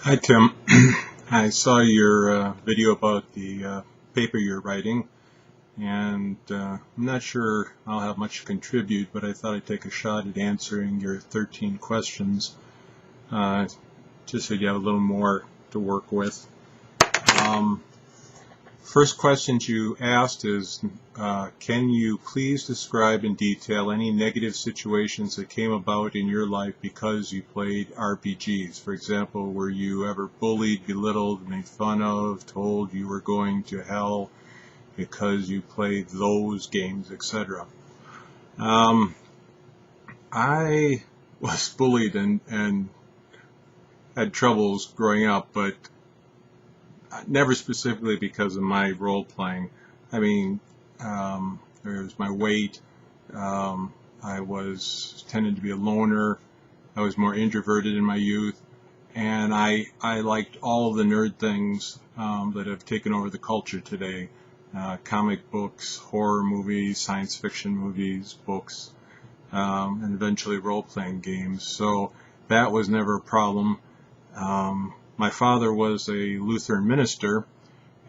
Hi, Tim. I saw your video about the paper you're writing, and I'm not sure I'll have much to contribute, but I thought I'd take a shot at answering your 13 questions, uh, just so you have a little more to work with. First question you asked is, can you please describe in detail any negative situations that came about in your life because you played RPGs? For example, were you ever bullied, belittled, made fun of, told you were going to hell because you played those games, etc.? I was bullied and had troubles growing up, but never specifically because of my role playing. I mean, there was my weight. I was tended to be a loner. I was more introverted in my youth, and I liked all of the nerd things that have taken over the culture today. Comic books, horror movies, science fiction movies, books, and eventually role-playing games. So that was never a problem. My father was a Lutheran minister,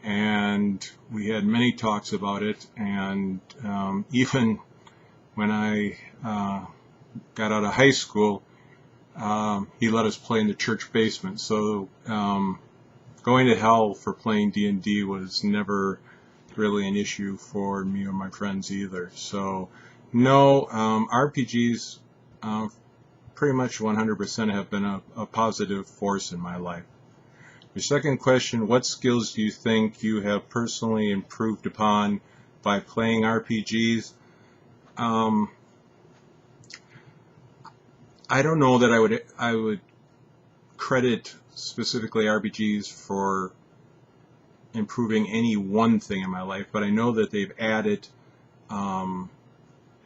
and we had many talks about it, and even when I got out of high school, he let us play in the church basement. So going to hell for playing D&D was never really an issue for me or my friends either. So no, RPGs pretty much 100% have been a positive force in my life. Your second question, what skills do you think you have personally improved upon by playing RPGs? I don't know that I would credit specifically RPGs for improving any one thing in my life, but I know that they've added in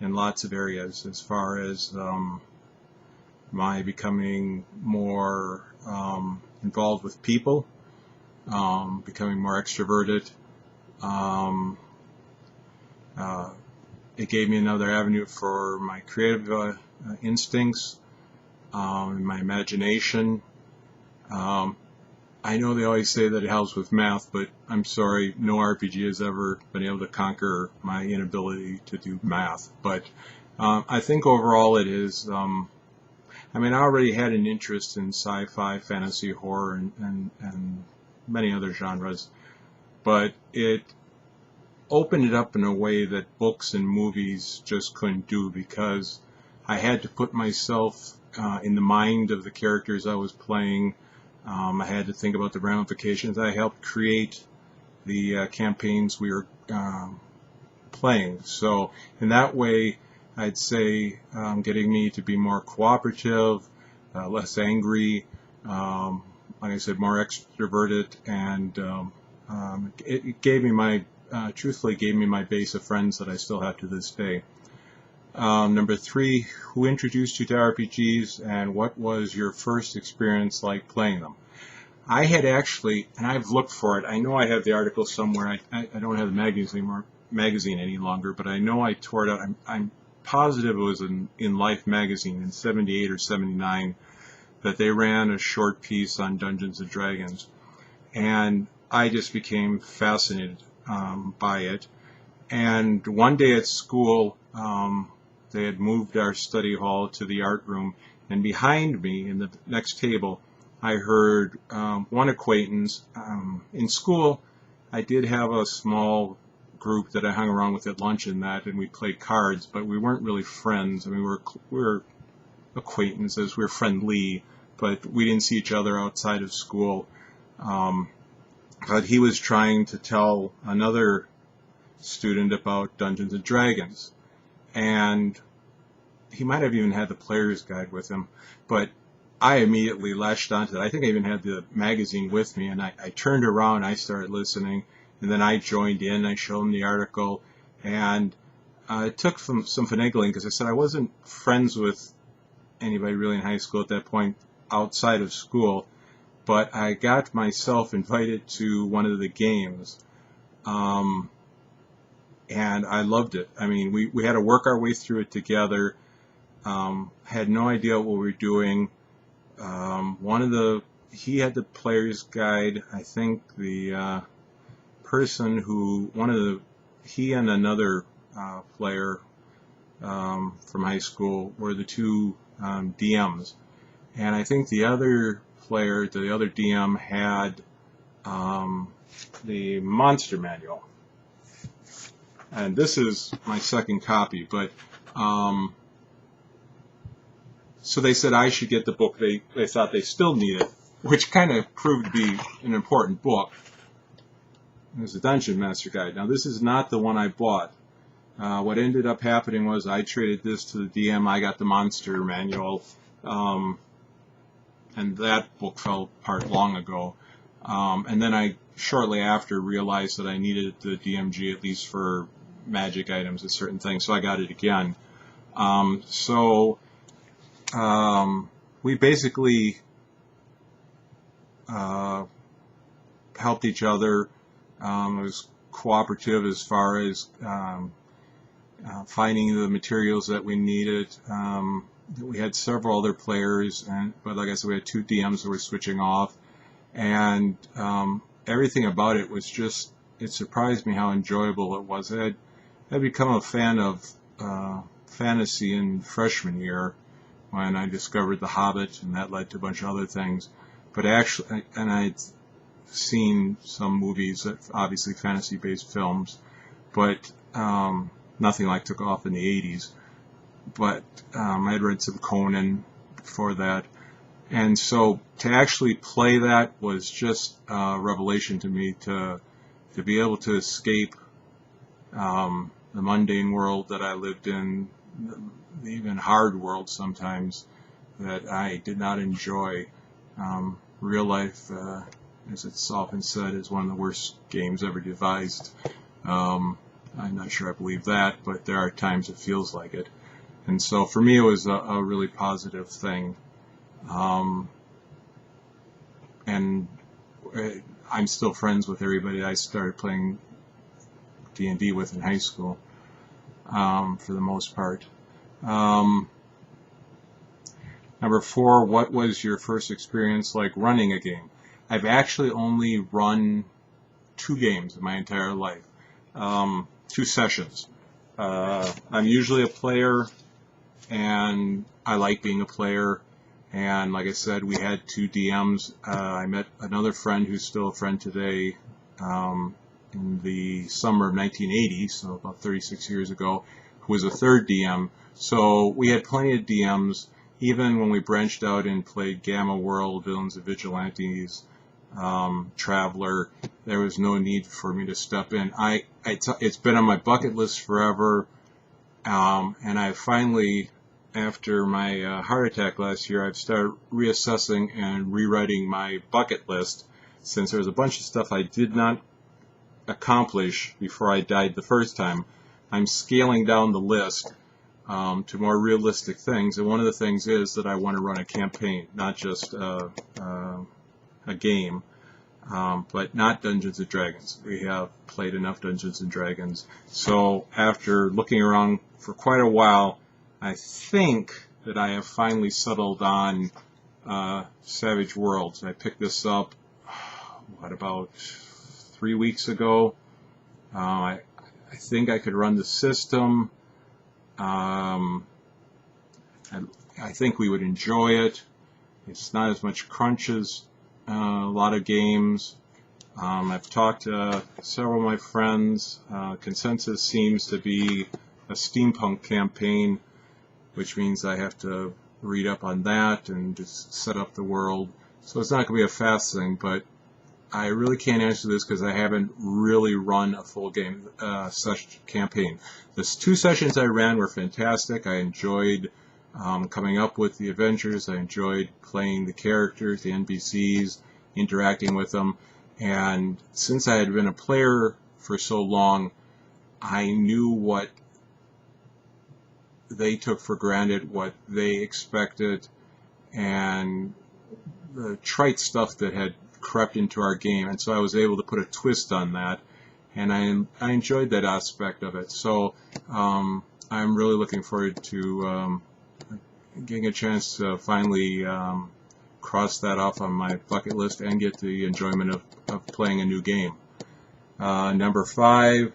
lots of areas as far as my becoming more involved with people, becoming more extroverted. It gave me another avenue for my creative instincts, my imagination. I know they always say that it helps with math, but I'm sorry, no RPG has ever been able to conquer my inability to do math. But I think overall it is, I mean, I already had an interest in sci-fi, fantasy, horror, and many other genres, but it opened it up in a way that books and movies just couldn't do, because I had to put myself in the mind of the characters I was playing. I had to think about the ramifications. I helped create the campaigns we were playing. So in that way, I'd say getting me to be more cooperative, less angry, like I said, more extroverted, and it gave me my, truthfully gave me my base of friends that I still have to this day. Number 3, who introduced you to RPGs, and what was your first experience like playing them? I had actually, and I've looked for it, I know I have the article somewhere. I don't have the magazine any longer, but I know I tore it out. I'm positive it was in Life magazine in 78 or 79 that they ran a short piece on Dungeons and Dragons, and I just became fascinated by it. And one day at school, they had moved our study hall to the art room, and behind me in the next table I heard one acquaintance. In school I did have a small group that I hung around with at lunch and that, and we played cards, but we weren't really friends. I mean, we were acquaintances, we were friendly, but we didn't see each other outside of school. But he was trying to tell another student about Dungeons and Dragons, and he might have even had the player's guide with him, but I immediately latched onto it. I think I even had the magazine with me, and I turned around, I started listening, and then I joined in. I showed him the article, and it took some finagling, because I said I wasn't friends with anybody really in high school at that point outside of school, but I got myself invited to one of the games, and I loved it. I mean, we had to work our way through it together. Had no idea what we were doing. One of the he had the player's guide. I think the person who, he and another player from high school were the two DMs. And I think the other player, the other DM, had the monster manual. And this is my second copy, but so they said I should get the book they thought they still needed, which kind of proved to be an important book. It was the Dungeon Master Guide. Now this is not the one I bought. What ended up happening was I traded this to the DM, I got the monster manual, and that book fell apart long ago. And then I, shortly after, realized that I needed the DMG at least for magic items and certain things, so I got it again. We basically helped each other. It was cooperative as far as finding the materials that we needed. We had several other players, but like I said, we had two DMs that were switching off, and everything about it was just, it surprised me how enjoyable it was. I'd become a fan of fantasy in freshman year when I discovered The Hobbit, and that led to a bunch of other things. But actually, and I'd seen some movies, obviously fantasy-based films, but nothing like took off in the 80s. But I had read some Conan before that. And so to actually play that was just a revelation to me, to be able to escape the mundane world that I lived in, the even hard world sometimes that I did not enjoy. Real life, as it's often said, is one of the worst games ever devised. I'm not sure I believe that, but there are times it feels like it. And so for me it was a really positive thing. And I'm still friends with everybody I started playing D&D with in high school, for the most part. Number 4, what was your first experience like running a game? I've actually only run 2 games in my entire life, 2 sessions. I'm usually a player, and I like being a player. And like I said, we had 2 DMs. I met another friend who's still a friend today in the summer of 1980, so about 36 years ago, who was a 3rd DM. So we had plenty of DMs. Even when we branched out and played Gamma World, Villains and Vigilantes, Traveler, there was no need for me to step in. It's been on my bucket list forever, and I finally, after my heart attack last year, I've started reassessing and rewriting my bucket list, since there was a bunch of stuff I did not accomplish before I died the first time. I'm scaling down the list to more realistic things, and one of the things is that I want to run a campaign, not just a game, but not Dungeons and Dragons. We have played enough Dungeons and Dragons. So after looking around for quite a while, I think that I have finally settled on Savage Worlds. I picked this up, about 3 weeks ago. I think I could run the system. I think we would enjoy it. It's not as much crunch as a lot of games. I've talked to several of my friends. Consensus seems to be a steampunk campaign, which means I have to read up on that and just set up the world. So it's not going to be a fast thing, but I really can't answer this because I haven't really run a full game campaign. The 2 sessions I ran were fantastic. I enjoyed coming up with the adventures. I enjoyed playing the characters, the NPCs, interacting with them. And since I had been a player for so long, I knew what they took for granted, what they expected, and the trite stuff that had crept into our game, and so I was able to put a twist on that, and I enjoyed that aspect of it. So I'm really looking forward to getting a chance to finally cross that off on my bucket list and get the enjoyment of playing a new game. Number 5,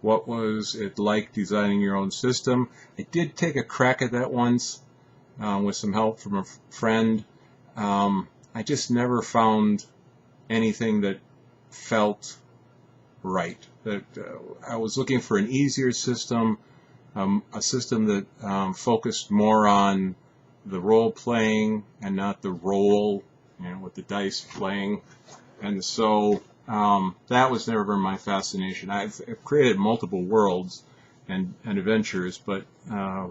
what was it like designing your own system? I did take a crack at that once with some help from a friend. I just never found anything that felt right. That I was looking for an easier system, a system that focused more on the role playing and not the role, with the dice playing. And so that was never been my fascination. I've created multiple worlds and adventures, but a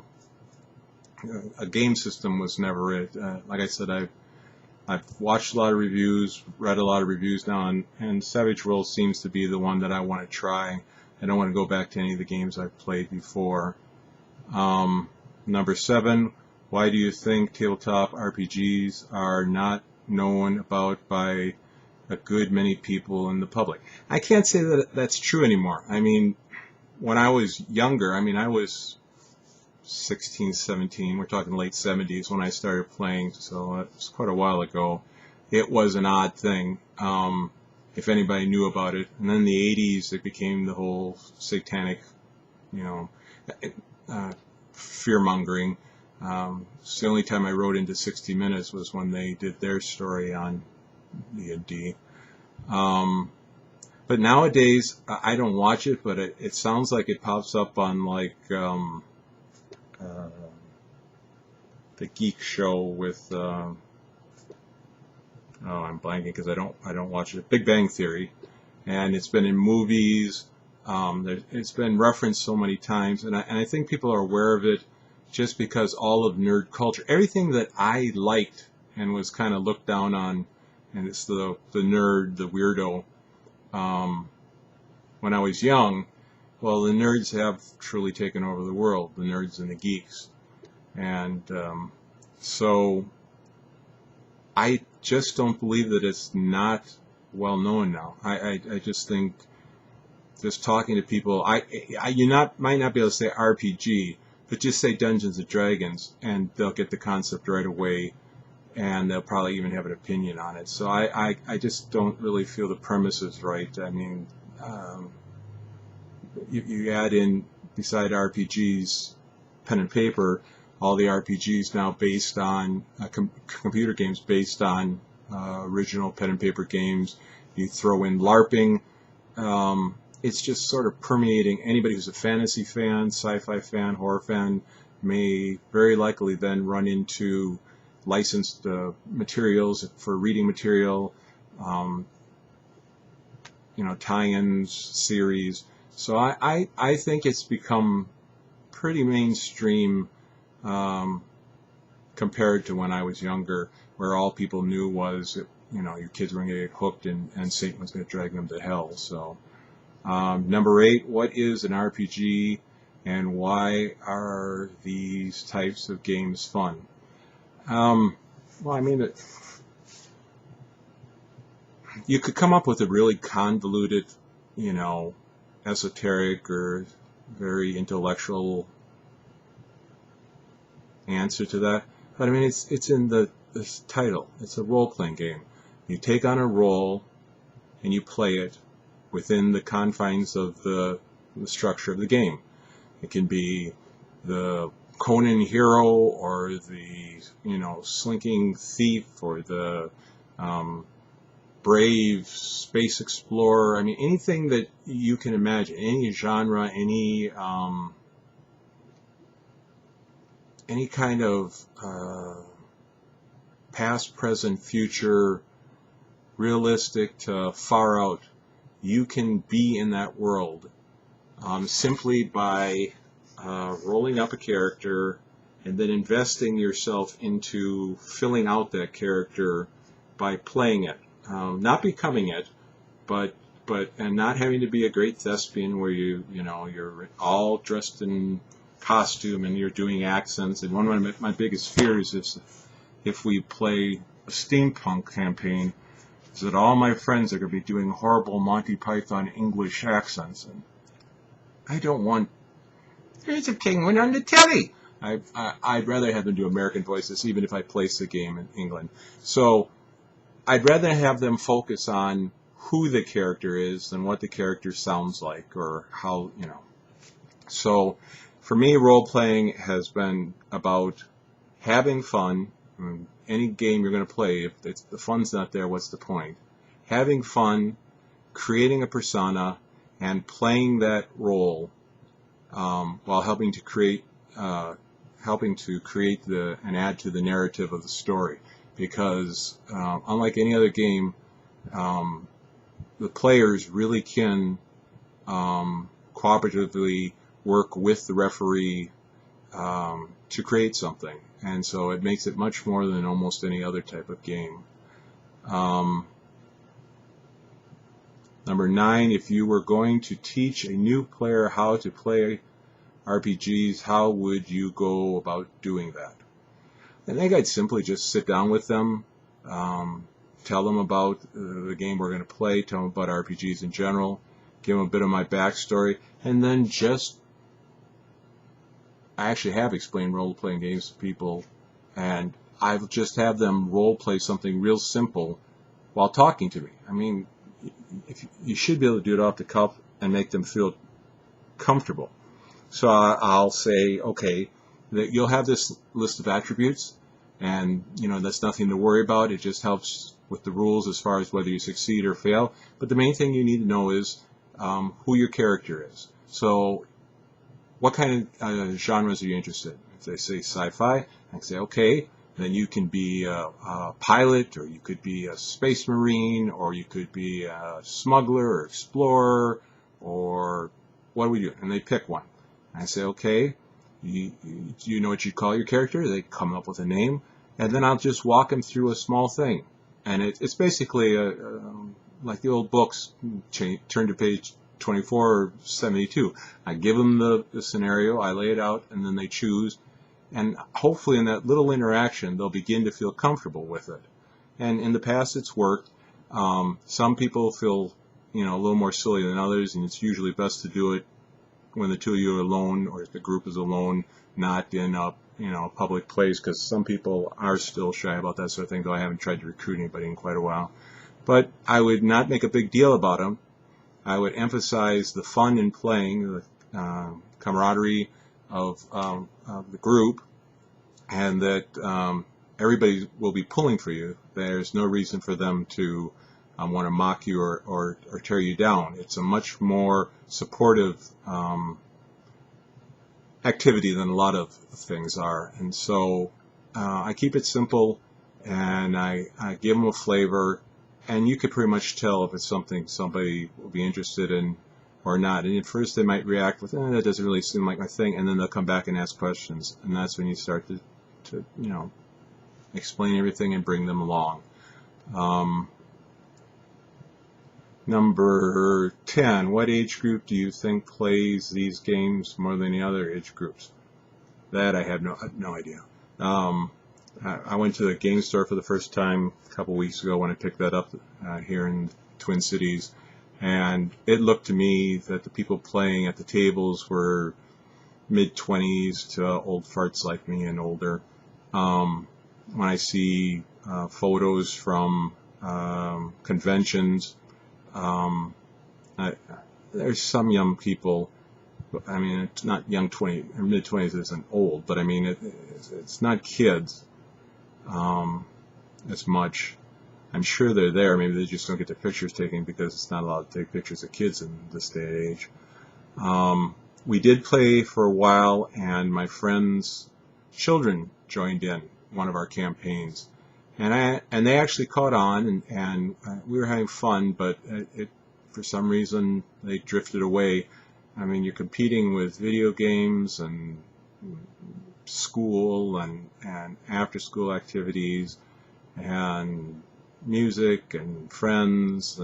game system was never it. Like I said, I've watched a lot of reviews, read a lot of reviews now, and Savage Worlds seems to be the one that I want to try. I don't want to go back to any of the games I've played before. Number 7, why do you think tabletop RPGs are not known about by a good many people in the public? I can't say that that's true anymore. I mean, when I was younger, I was 16, 17, we're talking late 70s when I started playing, so it was quite a while ago. It was an odd thing, if anybody knew about it. And then in the 80s, it became the whole satanic, fear-mongering. It's the only time I wrote into 60 Minutes was when they did their story on D&D. But nowadays, I don't watch it, but it sounds like it pops up on the Geek Show with I'm blanking because I don't watch it. Big Bang Theory, and it's been in movies. It's been referenced so many times, and I think people are aware of it just because all of nerd culture, everything that I liked and was kind of looked down on, and it's the nerd, the weirdo. When I was young, well, the nerds have truly taken over the world, the nerds and the geeks. And so I just don't believe that it's not well known now. I just think, just talking to people, might not be able to say RPG, but just say Dungeons and Dragons, and they'll get the concept right away, and they'll probably even have an opinion on it. So I just don't really feel the premise is right. I mean, you add in, beside RPGs, pen and paper, all the RPGs now based on computer games based on original pen and paper games. You throw in LARPing. It's just sort of permeating. Anybody who's a fantasy fan, sci-fi fan, horror fan may very likely then run into licensed materials for reading material, tie-ins, series. So I think it's become pretty mainstream compared to when I was younger, where all people knew was, your kids were going to get hooked and Satan was going to drag them to hell. So number 8, what is an RPG and why are these types of games fun? You could come up with a really convoluted, esoteric or very intellectual answer to that. But it's in this title. It's a role-playing game. You take on a role and you play it within the confines of the structure of the game. It can be the Conan hero or the slinking thief or the brave space explorer. Anything that you can imagine, any genre, any kind of past, present, future, realistic to far out, you can be in that world simply by rolling up a character and then investing yourself into filling out that character by playing it, not becoming it, but not having to be a great thespian where you're all dressed in costume and you're doing accents. And one of my biggest fears is if we play a steampunk campaign, is that all my friends are going to be doing horrible Monty Python English accents, and I don't want. There's a penguin on the telly. I'd rather have them do American voices, even if I place the game in England. So I'd rather have them focus on who the character is than what the character sounds like or how, you know. So for me, role-playing has been about having fun. I mean, any game you're going to play, if the fun's not there, what's the point? Having fun, creating a persona, and playing that role while helping to create and add to the narrative of the story. Because unlike any other game, the players really can cooperatively work with the referee to create something, and so it makes it much more than almost any other type of game. Number 9, if you were going to teach a new player how to play RPGs, how would you go about doing that? I think I'd simply just sit down with them, tell them about the game we're going to play, tell them about RPGs in general, give them a bit of my backstory, and then I actually have explained role-playing games to people, and I've just have them role-play something real simple while talking to me. I mean, you should be able to do it off the cuff and make them feel comfortable. So I'll say, okay, that you'll have this list of attributes, and that's nothing to worry about. It just helps with the rules as far as whether you succeed or fail. But the main thing you need to know is who your character is. So what kind of genres are you interested in? If they say sci-fi, I can say, okay, then you can be a pilot, or you could be a space marine, or you could be a smuggler or explorer, or what do we do? And they pick one. And I say, okay, you know what you call your character? They come up with a name, and then I'll just walk them through a small thing. And it's basically like the old books, turn to page 24 or 72. I give them the scenario, I lay it out, and then they choose. And hopefully in that little interaction, they'll begin to feel comfortable with it. And in the past, it's worked. Some people feel, a little more silly than others, and it's usually best to do it when the two of you are alone, or if the group is alone, not in a public place, because some people are still shy about that sort of thing, though I haven't tried to recruit anybody in quite a while. But I would not make a big deal about them. I would emphasize the fun in playing, the camaraderie of the group, and that everybody will be pulling for you. There's no reason for them to want to mock you or tear you down. It's a much more supportive activity than a lot of things are. And so I keep it simple, and I give them a flavor, and you could pretty much tell if it's something somebody will be interested in or not. And at first they might react with, that doesn't really seem like my thing, and then they'll come back and ask questions, and that's when you start to explain everything and bring them along. Number 10, what age group do you think plays these games more than the other age groups? That I have no idea. I went to the game store for the first time a couple weeks ago when I picked that up here in Twin Cities, and it looked to me that the people playing at the tables were mid-20s to old farts like me and older. When I see photos from conventions, there's some young people. I mean, it's not young 20 or mid 20s isn't old, but I mean it's not kids as much. I'm sure they're there. Maybe they just don't get their pictures taken because it's not allowed to take pictures of kids in this day and age. We did play for a while, and my friends' children joined in one of our campaigns, and they actually caught on, and we were having fun, but for some reason they drifted away. I mean, you're competing with video games and school and after school activities and music and friends,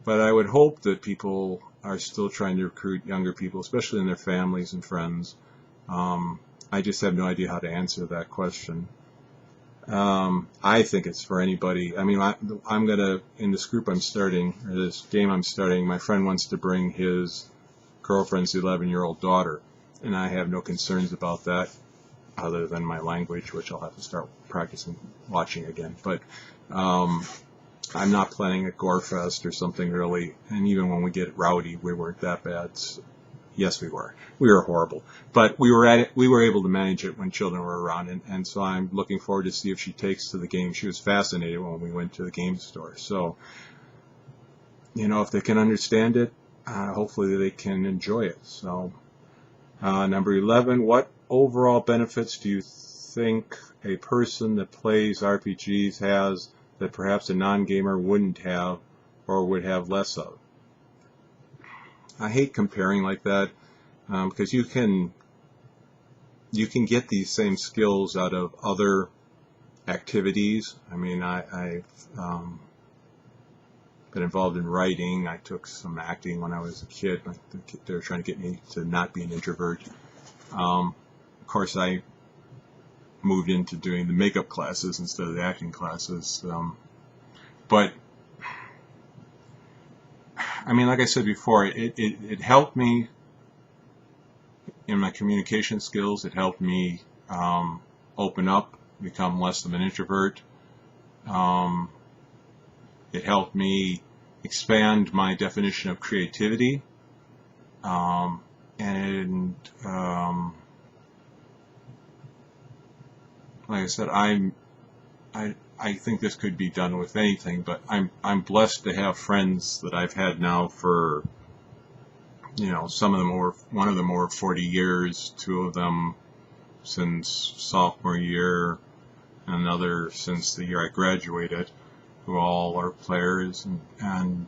but I would hope that people are still trying to recruit younger people, especially in their families and friends. I just have no idea how to answer that question. I think it's for anybody. I mean, I'm gonna, in this group I'm starting, or this game I'm starting, my friend wants to bring his girlfriend's 11-year-old daughter, and I have no concerns about that, other than my language, which I'll have to start practicing watching again. But I'm not planning a gore fest or something really. And even when we get rowdy, we weren't that bad. Yes, we were. We were horrible, but we were able to manage it when children were around, and so I'm looking forward to see if she takes to the game. She was fascinated when we went to the game store. So, if they can understand it, hopefully they can enjoy it. So, number 11, what overall benefits do you think a person that plays RPGs has that perhaps a non-gamer wouldn't have or would have less of? I hate comparing like that, because you can get these same skills out of other activities. I mean, I've been involved in writing. I took some acting when I was a kid. They were trying to get me to not be an introvert. Of course, I moved into doing the makeup classes instead of the acting classes. But I mean, like I said before, it helped me in my communication skills. It helped me open up, become less of an introvert. It helped me expand my definition of creativity. And like I said, I think this could be done with anything, but I'm blessed to have friends that I've had now for, some of them one of them over 40 years, two of them since sophomore year, and another since the year I graduated, who all are players, and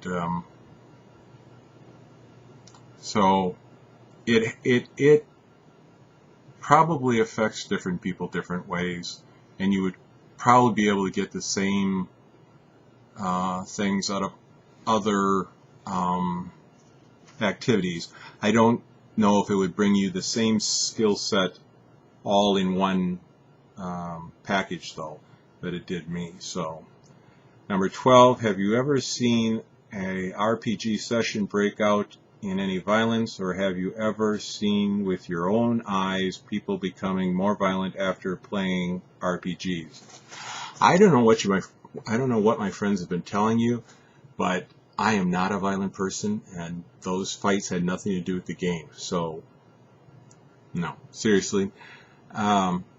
so it probably affects different people different ways, and you would probably be able to get the same things out of other activities. I don't know if it would bring you the same skill set all in one package, though, that it did me. So, number 12, have you ever seen a RPG session break out in any violence, or have you ever seen with your own eyes people becoming more violent after playing RPGs? I don't know what my friends have been telling you, but I am not a violent person, and those fights had nothing to do with the game. So, no, seriously.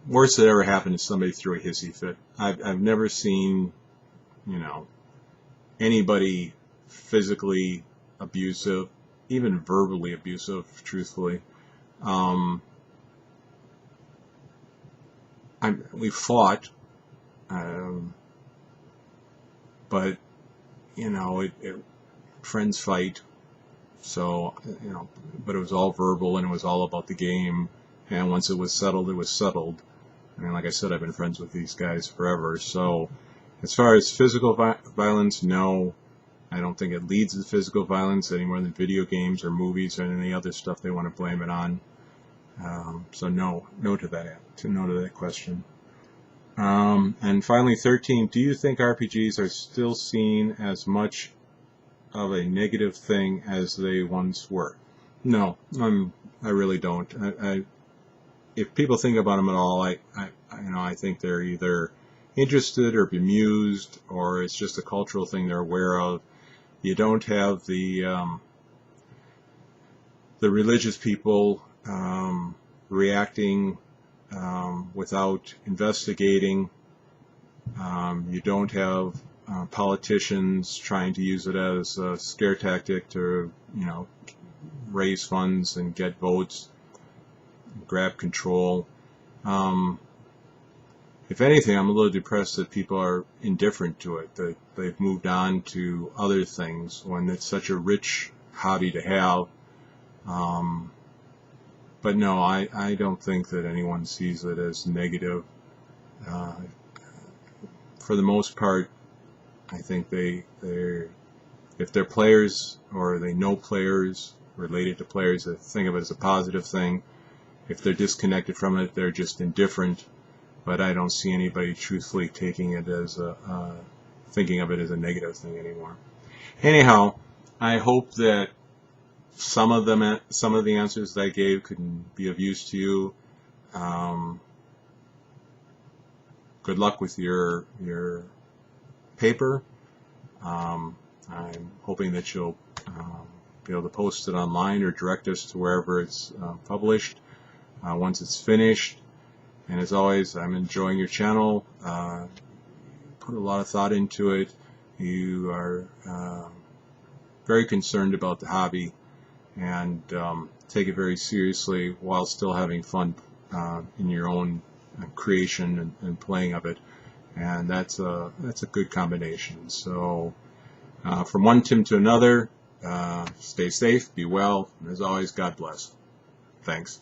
Worst that ever happened is somebody threw a hissy fit. I've never seen, anybody physically abusive, even verbally abusive, truthfully. We fought, but friends fight, so but it was all verbal, and it was all about the game, and once it was settled, it was settled. I mean, like I said, I've been friends with these guys forever. So as far as physical violence, no, I don't think it leads to physical violence any more than video games or movies or any other stuff they want to blame it on. So no to that question. And finally, 13, do you think RPGs are still seen as much of a negative thing as they once were? No, I really don't. If people think about them at all, I think they're either interested or bemused, or it's just a cultural thing they're aware of. You don't have the religious people reacting without investigating. You don't have politicians trying to use it as a scare tactic to, raise funds and get votes, grab control. If anything, I'm a little depressed that people are indifferent to it, that they've moved on to other things when it's such a rich hobby to have. But no, I don't think that anyone sees it as negative. For the most part, I think if they're players or they know players, related to players, they think of it as a positive thing. If they're disconnected from it, they're just indifferent. But I don't see anybody truthfully taking it as thinking of it as a negative thing anymore. Anyhow, I hope that some of the answers that I gave can be of use to you. Good luck with your paper. I'm hoping that you'll be able to post it online or direct us to wherever it's published once it's finished. And as always, I'm enjoying your channel. Put a lot of thought into it. You are very concerned about the hobby and take it very seriously while still having fun in your own creation and playing of it. And that's a good combination. So from one Tim to another, stay safe, be well, and as always, God bless. Thanks.